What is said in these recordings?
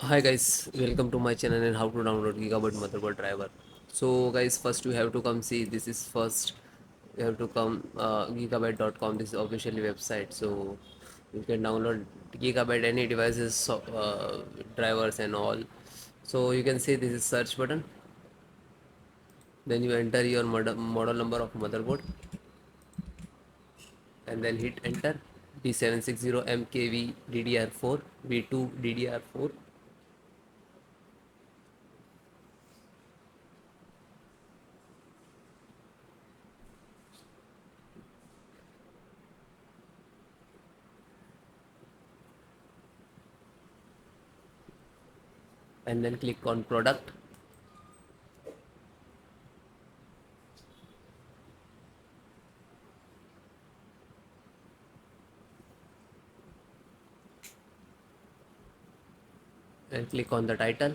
Hi guys, welcome to my channel and how to download Gigabyte motherboard driver. So guys, first you have to come see this is first. You have to come gigabyte.com. This is officially website. So you can download Gigabyte any devices, drivers and all. So you can see this is search button. Then you enter your model number of motherboard and then hit enter. B760M KV DDR4 V2 DDR4. And then click on product and click on the title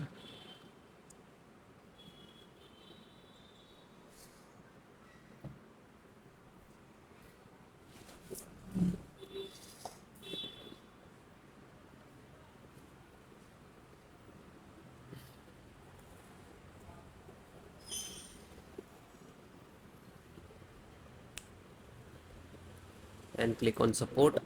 and click on support.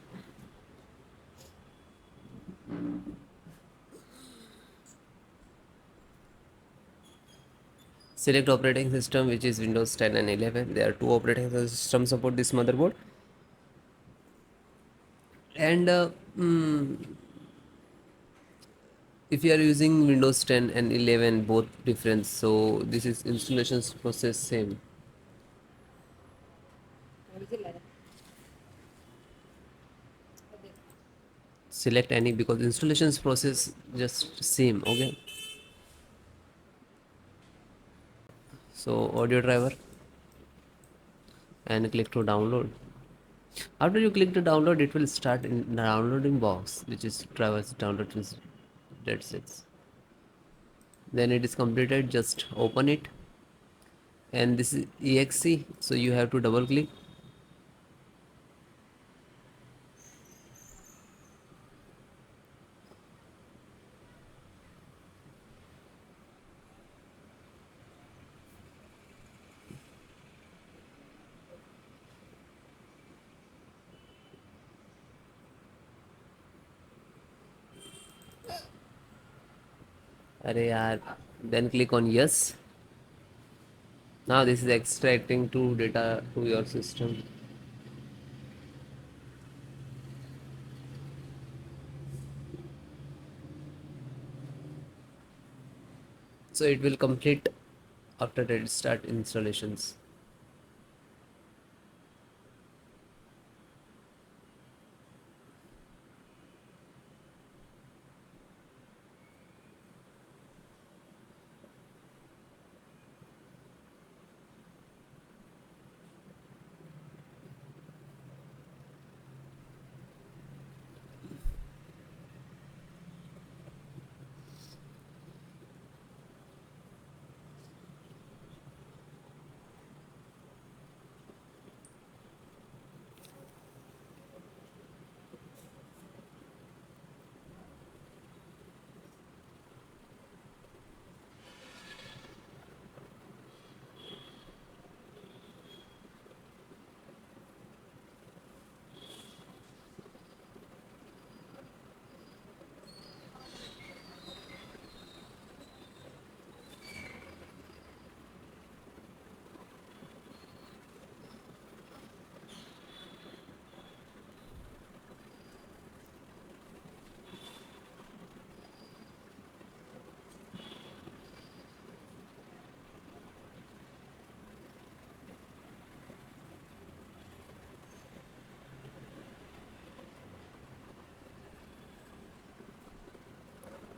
Select operating system, which is Windows 10 and 11. There are two operating systems support this motherboard. And if you are using Windows 10 and 11, both different. So this is installation process same. Select any because installations process just same. Okay. So audio driver and click to download. After you click to download, it will start in the downloading box, which is drivers download is dead sets. Then it is completed, just open it, and this is exe, so you have to double click. Arey yaar. Then click on yes. Now this is extracting to data to your system. So it will complete after it start installations.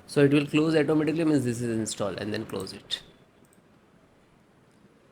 So it will close automatically, means this is installed, and then close it.